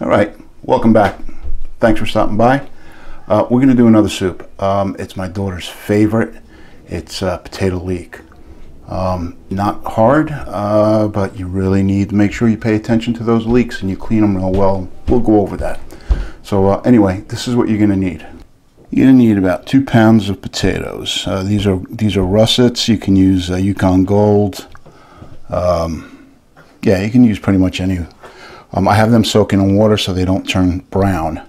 All right, welcome back. Thanks for stopping by. We're going to do another soup. It's my daughter's favorite. It's potato leek. Not hard, but you really need to make sure you pay attention to those leeks and you clean them real well. We'll go over that. So anyway, this is what you're going to need. You're going to need about 2 pounds of potatoes. These are russets. You can use Yukon Gold. Yeah, you can use pretty much any. I have them soaking in water so they don't turn brown.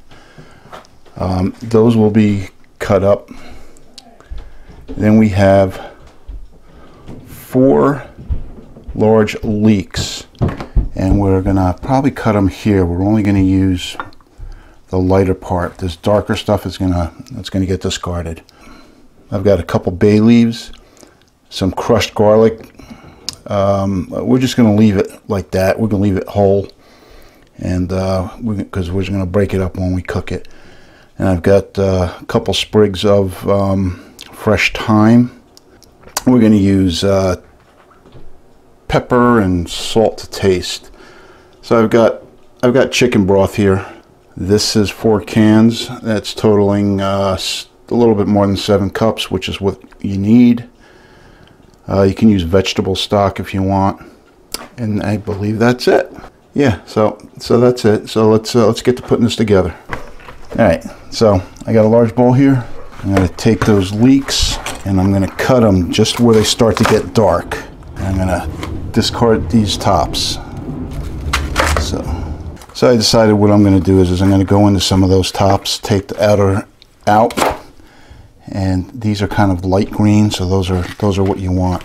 Those will be cut up. Then we have 4 large leeks, and we're gonna probably cut them here. We're only gonna use the lighter part. This darker stuff is gonna get discarded. I've got a couple bay leaves, some crushed garlic. We're just gonna leave it like that. We're gonna leave it whole, and because we're going to break it up when we cook it. And I've got a couple sprigs of fresh thyme. We're going to use pepper and salt to taste. So I've got chicken broth here. This is 4 cans. That's totaling a little bit more than 7 cups, which is what you need. You can use vegetable stock if you want, and I believe that's it. Yeah, so that's it. So let's get to putting this together. All right, so I got a large bowl here. I'm going to take those leeks and I'm going to cut them just where they start to get dark. And I'm going to discard these tops. So I decided what I'm going to do is I'm going to go into some of those tops, take the outer out, and these are kind of light green, so those are what you want.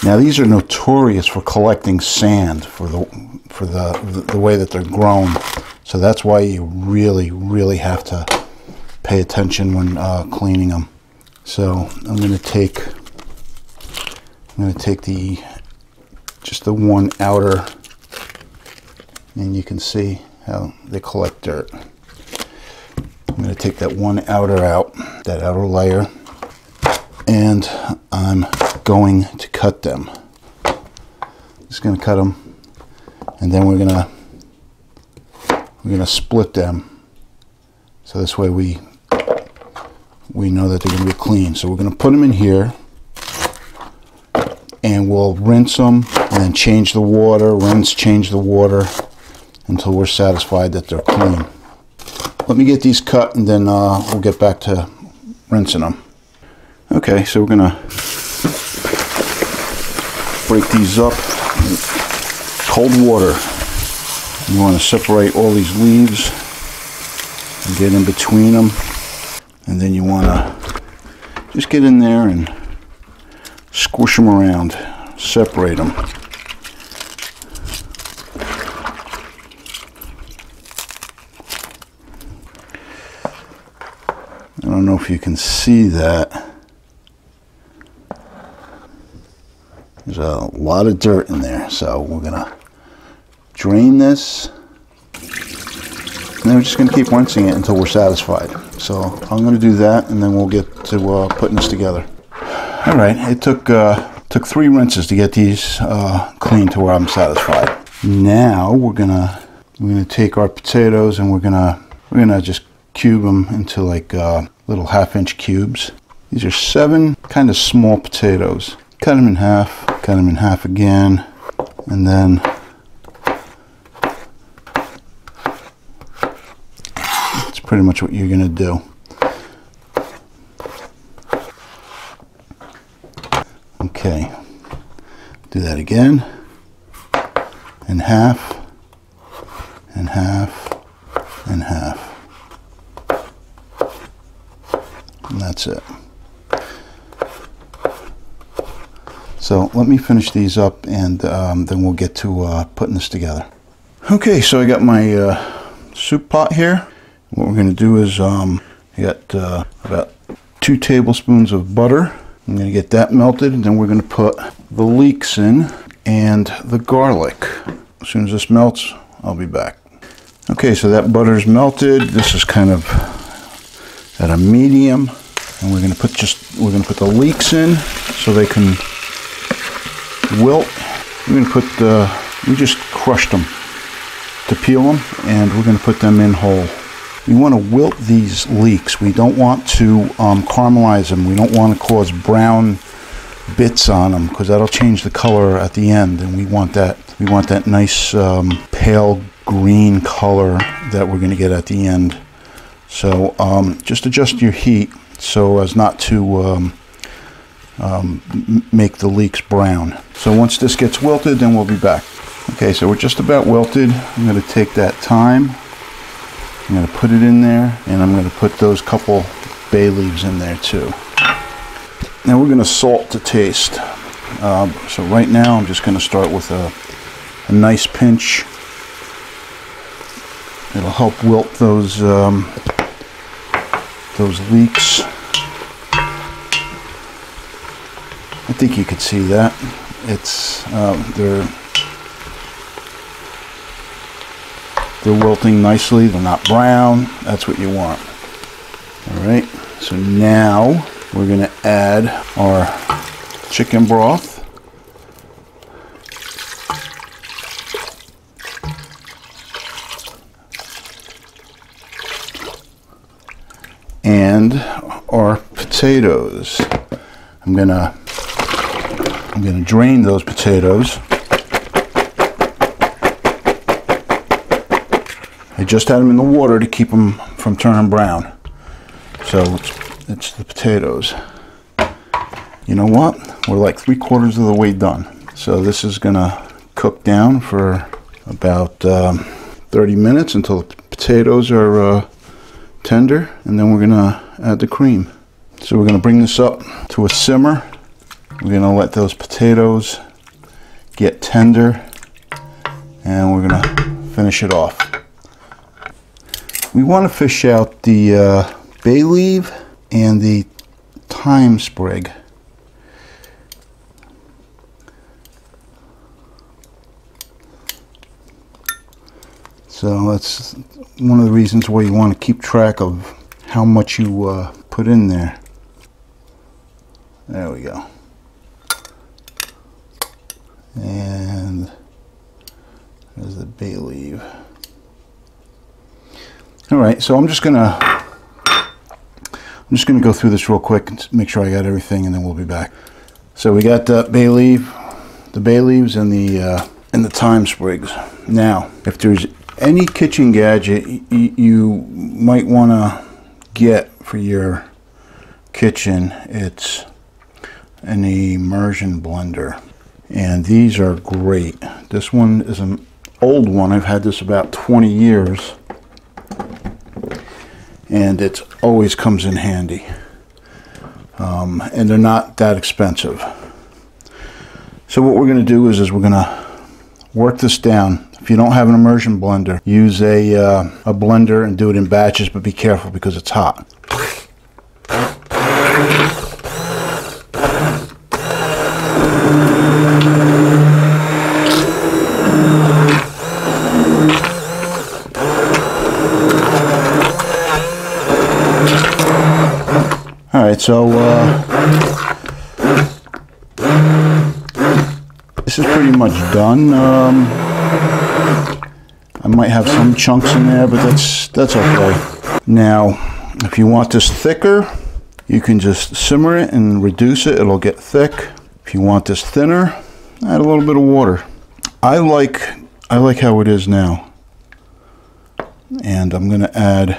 Now these are notorious for collecting sand for the way that they're grown, so that's why you really have to pay attention when cleaning them. So I'm going to take just the one outer, and you can see how they collect dirt. I'm going to take that one outer out, that outer layer, and I'm going to cut them. Just going to cut them, and then we're going to split them, so this way we know that they're going to be clean. So we're going to put them in here, and we'll rinse them, and then change the water, rinse, change the water, until we're satisfied that they're clean. Let me get these cut, and then we'll get back to rinsing them. Okay, so we're going to break these up in cold water. You want to separate all these leaves and get in between them, and then you want to just get in there and squish them around, separate them. I don't know if you can see that. There's a lot of dirt in there, so we're gonna drain this, and then we're just gonna keep rinsing it until we're satisfied. So I'm gonna do that, and then we'll get to putting this together. All right, it took 3 rinses to get these clean to where I'm satisfied. Now we're gonna take our potatoes, and we're gonna just cube them into like little 1/2-inch cubes. These are 7 kind of small potatoes. Cut them in half, cut them in half again, and then that's pretty much what you're going to do. Okay, do that again, in half, and half, and half, and that's it. So let me finish these up, and then we'll get to putting this together. Okay, so I got my soup pot here. What we're going to do is I got about 2 tablespoons of butter. I'm going to get that melted, and then we're going to put the leeks in and the garlic. As soon as this melts, I'll be back. Okay, so that butter's melted. This is kind of at a medium, and we're going to put the leeks in so they can wilt. We're going to put we just crushed them to peel them, and we're going to put them in whole. We want to wilt these leeks. We don't want to caramelize them. We don't want to cause brown bits on them, because that'll change the color at the end, and we want that nice pale green color that we're going to get at the end. So just adjust your heat so as not to make the leeks brown. So once this gets wilted, then we'll be back. Okay, so we're just about wilted. I'm going to take that thyme, I'm going to put it in there, and I'm going to put those couple bay leaves in there too. Now we're going to salt to taste. So right now I'm just going to start with a nice pinch. It'll help wilt those leeks. I think you could see that. It's they're wilting nicely. They're not brown. That's what you want. All right. So now we're going to add our chicken broth. And our potatoes. I'm gonna drain those potatoes. I just had them in the water to keep them from turning brown. So it's the potatoes. You know what? We're like 3/4 of the way done. So this is gonna cook down for about 30 minutes until the potatoes are tender, and then we're gonna add the cream. So we're gonna bring this up to a simmer. We're gonna let those potatoes get tender, and we're gonna finish it off. We want to fish out the bay leaf and the thyme sprig. So that's one of the reasons why you want to keep track of how much you put in there. There we go. And there's the bay leaf. All right, so I'm just gonna go through this real quick and make sure I got everything, and then we'll be back. So we got the bay leaves, and the thyme sprigs. Now, if there's any kitchen gadget you might want to get for your kitchen, it's an immersion blender, and these are great. This one is an old one. I've had this about 20 years. And it always comes in handy, and they're not that expensive. So what we're going to do is we're going to work this down. If you don't have an immersion blender, use a blender and do it in batches, but be careful because it's hot. Alright, so this is pretty much done. I might have some chunks in there, but that's okay. Now, if you want this thicker, you can just simmer it and reduce it. It'll get thick. If you want this thinner, add a little bit of water. I like how it is now. And I'm going to add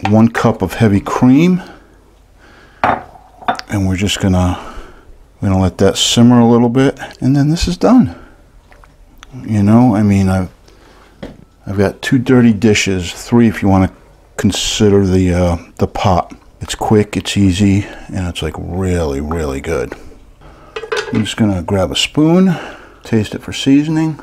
1 cup of heavy cream. And we're just gonna let that simmer a little bit, and then this is done. You know, I mean, I've got 2 dirty dishes, 3 if you want to consider the pot. It's quick, it's easy, and it's like really, really good. I'm just gonna grab a spoon, taste it for seasoning.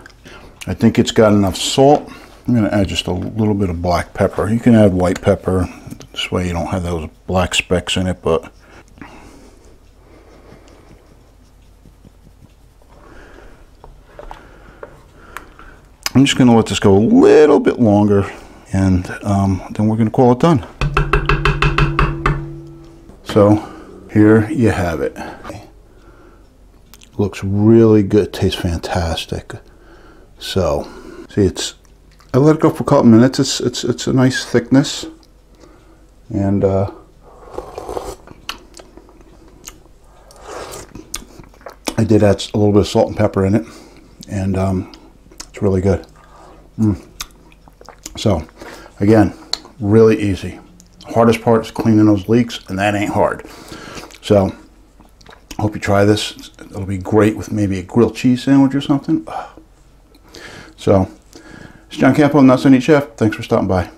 I think it's got enough salt. I'm gonna add just a little bit of black pepper. You can add white pepper, this way you don't have those black specks in it, but I'm just going to let this go a little bit longer, and then we're going to call it done. So here you have it. Looks really good, tastes fantastic. So see, it's I let it go for a couple minutes. It's a nice thickness, and I did add a little bit of salt and pepper in it, and it's really good. So again, really easy. Hardest part is cleaning those leeks, and that ain't hard. So hope you try this. It'll be great with maybe a grilled cheese sandwich or something. So it's John Campo, Nuts and Eat Chef. Thanks for stopping by.